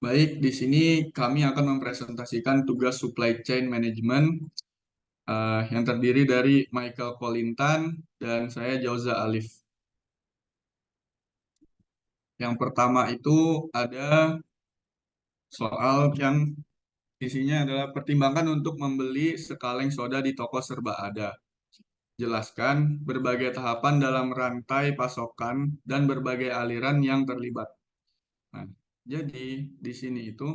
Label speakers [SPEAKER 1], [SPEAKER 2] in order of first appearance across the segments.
[SPEAKER 1] Baik, di sini kami akan mempresentasikan tugas supply chain management yang terdiri dari Michael Kolintan dan saya Jauza Alif. Yang pertama itu ada soal yang isinya adalah pertimbangan untuk membeli sekaleng soda di toko serba ada. Jelaskan berbagai tahapan dalam rantai pasokan dan berbagai aliran yang terlibat. Nah, jadi di sini itu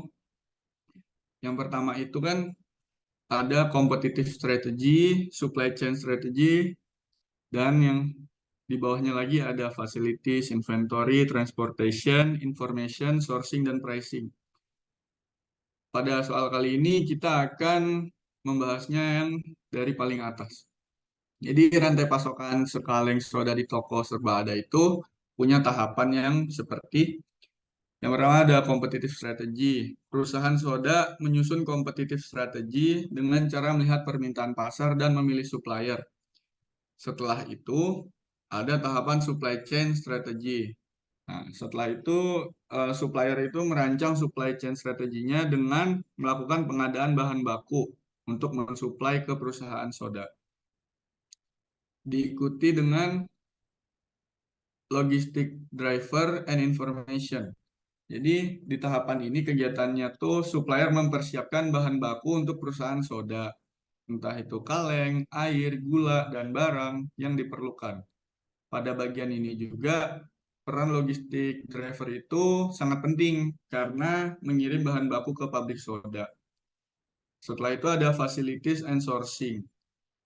[SPEAKER 1] yang pertama itu kan ada competitive strategy, supply chain strategy, dan yang di bawahnya lagi ada facilities, inventory, transportation, information, sourcing, dan pricing. Pada soal kali ini kita akan membahasnya yang dari paling atas. Jadi rantai pasokan sekaleng soda di toko serba ada itu punya tahapan yang seperti yang pertama ada competitive strategy. Perusahaan soda menyusun competitive strategy dengan cara melihat permintaan pasar dan memilih supplier. Setelah itu ada tahapan supply chain strategy. Nah, setelah itu supplier itu merancang supply chain strateginya dengan melakukan pengadaan bahan baku untuk mensuplai ke perusahaan soda. Diikuti dengan logistic driver and information. Jadi di tahapan ini kegiatannya tuh supplier mempersiapkan bahan baku untuk perusahaan soda, entah itu kaleng, air, gula, dan barang yang diperlukan. Pada bagian ini juga peran logistik driver itu sangat penting karena mengirim bahan baku ke pabrik soda. Setelah itu ada facilities and sourcing.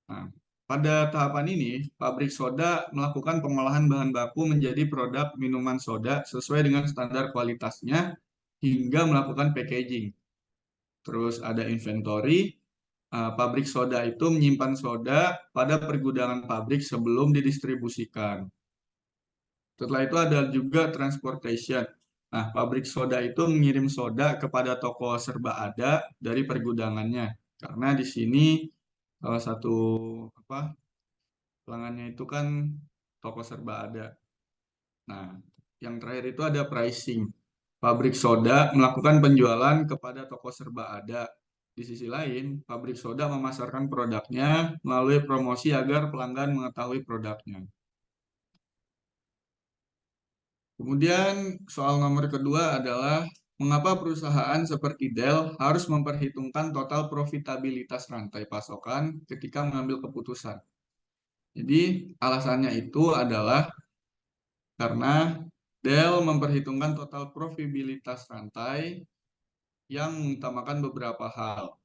[SPEAKER 1] Nah, pada tahapan ini, pabrik soda melakukan pengolahan bahan baku menjadi produk minuman soda sesuai dengan standar kualitasnya hingga melakukan packaging. Terus ada inventory, pabrik soda itu menyimpan soda pada pergudangan pabrik sebelum didistribusikan. Setelah itu ada juga transportation. Nah, pabrik soda itu mengirim soda kepada toko serba ada dari pergudangannya. Karena di sini salah satu apa pelanggannya itu kan toko serba ada. Nah, yang terakhir itu ada pricing. Pabrik soda melakukan penjualan kepada toko serba ada. Di sisi lain, pabrik soda memasarkan produknya melalui promosi agar pelanggan mengetahui produknya. Kemudian soal nomor kedua adalah mengapa perusahaan seperti Dell harus memperhitungkan total profitabilitas rantai pasokan ketika mengambil keputusan. Jadi alasannya itu adalah karena Dell memperhitungkan total profitabilitas rantai yang mengutamakan beberapa hal.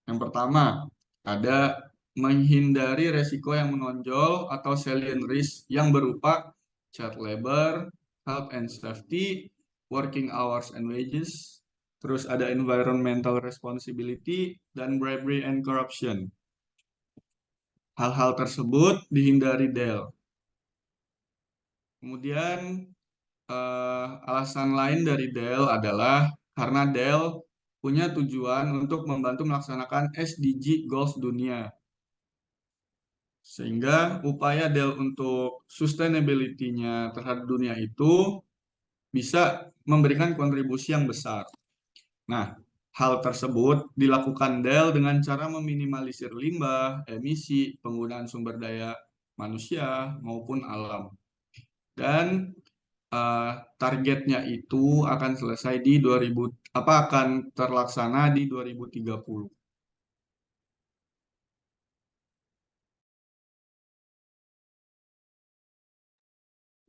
[SPEAKER 1] Yang pertama, ada menghindari resiko yang menonjol atau salient risk yang berupa child labor, health and safety, working hours and wages, terus ada environmental responsibility, dan bribery and corruption. Hal-hal tersebut dihindari Dell. Kemudian alasan lain dari Dell adalah karena Dell punya tujuan untuk membantu melaksanakan SDG Goals dunia. Sehingga upaya Dell untuk sustainability-nya terhadap dunia itu bisa memberikan kontribusi yang besar. Nah, hal tersebut dilakukan Dell dengan cara meminimalisir limbah, emisi, penggunaan sumber daya manusia maupun alam. Dan targetnya itu akan selesai di 2000 akan terlaksana di 2030.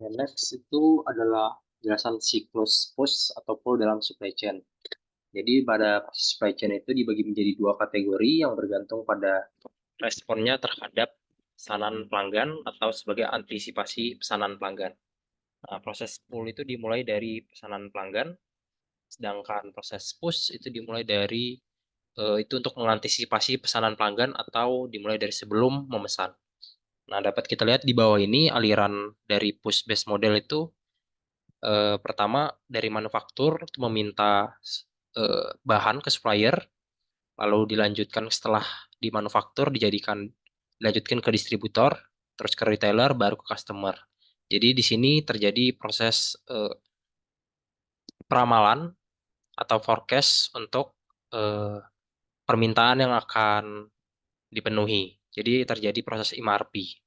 [SPEAKER 2] Dan next itu adalah jelasan siklus push atau pull dalam supply chain. Jadi pada proses supply chain itu dibagi menjadi dua kategori yang bergantung pada responnya terhadap pesanan pelanggan atau sebagai antisipasi pesanan pelanggan. Nah, proses pull itu dimulai dari pesanan pelanggan, sedangkan proses push itu dimulai dari itu untuk mengantisipasi pesanan pelanggan atau dimulai dari sebelum memesan. Nah, dapat kita lihat di bawah ini aliran dari push base model itu pertama dari manufaktur itu meminta bahan ke supplier, lalu dilanjutkan setelah di manufaktur dilanjutkan ke distributor, terus ke retailer, baru ke customer. Jadi di sini terjadi proses peramalan atau forecast untuk eh, permintaan yang akan dipenuhi. Jadi terjadi proses MRP.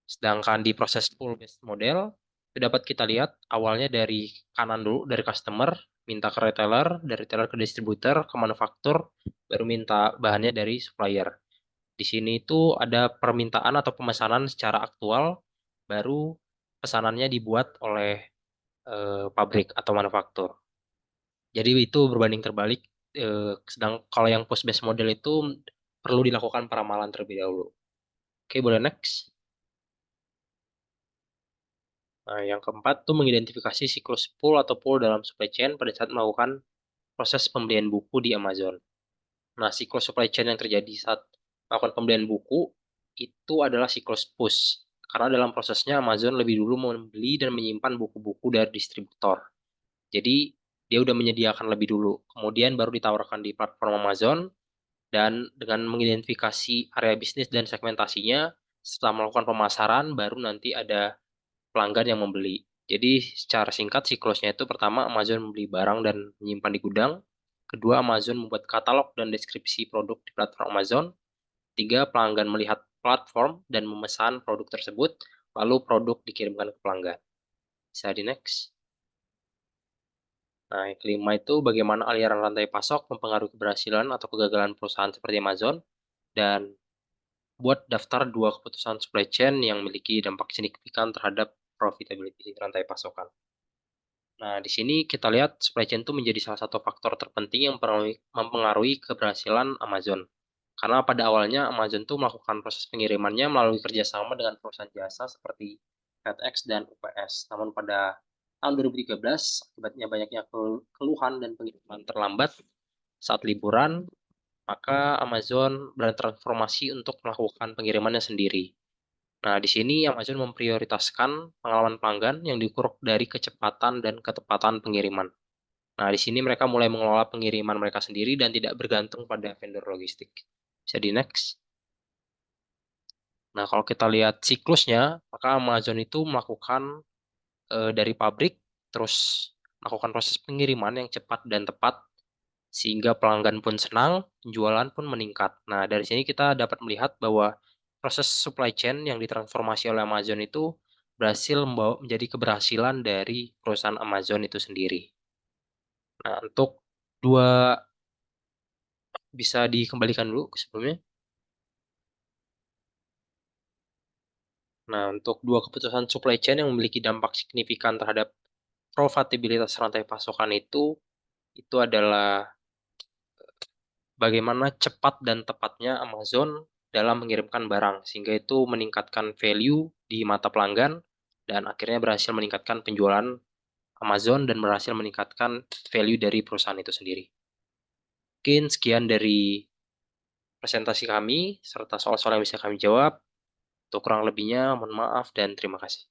[SPEAKER 2] Sedangkan di proses pull based model, itu dapat kita lihat awalnya dari kanan dulu, dari customer, minta ke retailer, dari retailer ke distributor, ke manufaktur, baru minta bahannya dari supplier. Di sini itu ada permintaan atau pemesanan secara aktual, baru pesanannya dibuat oleh pabrik atau manufaktur. Jadi itu berbanding terbalik. Sedang kalau yang post based model itu perlu dilakukan peramalan terlebih dahulu. Oke, boleh next. Nah, yang keempat tuh mengidentifikasi siklus pull atau pull dalam supply chain pada saat melakukan proses pembelian buku di Amazon. Nah, siklus supply chain yang terjadi saat melakukan pembelian buku itu adalah siklus push. Karena dalam prosesnya Amazon lebih dulu membeli dan menyimpan buku-buku dari distributor. Jadi dia udah menyediakan lebih dulu. Kemudian baru ditawarkan di platform Amazon dan dengan mengidentifikasi area bisnis dan segmentasinya, setelah melakukan pemasaran baru nanti ada pelanggan yang membeli. Jadi secara singkat siklusnya itu pertama Amazon membeli barang dan menyimpan di gudang. Kedua, Amazon membuat katalog dan deskripsi produk di platform Amazon. Tiga, pelanggan melihat platform dan memesan produk tersebut, lalu produk dikirimkan ke pelanggan. Bisa di next. Nah, yang kelima itu bagaimana aliran rantai pasok mempengaruhi keberhasilan atau kegagalan perusahaan seperti Amazon. Dan buat daftar dua keputusan supply chain yang memiliki dampak signifikan terhadap profitability rantai pasokan. Nah, di sini kita lihat supply chain itu menjadi salah satu faktor terpenting yang mempengaruhi keberhasilan Amazon. Karena pada awalnya Amazon itu melakukan proses pengirimannya melalui kerjasama dengan perusahaan jasa seperti FedEx dan UPS. Namun pada tahun 2013, akibatnya banyaknya keluhan dan pengiriman terlambat saat liburan, maka Amazon bertransformasi untuk melakukan pengirimannya sendiri. Nah, di sini Amazon memprioritaskan pengalaman pelanggan yang diukur dari kecepatan dan ketepatan pengiriman. Nah, di sini mereka mulai mengelola pengiriman mereka sendiri dan tidak bergantung pada vendor logistik. Bisa di next. Nah, kalau kita lihat siklusnya, maka Amazon itu melakukan dari pabrik, terus melakukan proses pengiriman yang cepat dan tepat, sehingga pelanggan pun senang, penjualan pun meningkat. Nah, dari sini kita dapat melihat bahwa proses supply chain yang ditransformasi oleh Amazon itu berhasil membawa menjadi keberhasilan dari perusahaan Amazon itu sendiri. Nah, untuk dua bisa dikembalikan dulu ke sebelumnya. Nah, untuk dua keputusan supply chain yang memiliki dampak signifikan terhadap profitabilitas rantai pasokan itu adalah bagaimana cepat dan tepatnya Amazon dalam mengirimkan barang, sehingga itu meningkatkan value di mata pelanggan dan akhirnya berhasil meningkatkan penjualan Amazon dan berhasil meningkatkan value dari perusahaan itu sendiri. Mungkin sekian dari presentasi kami, serta soal-soal yang bisa kami jawab. Untuk kurang lebihnya, mohon maaf dan terima kasih.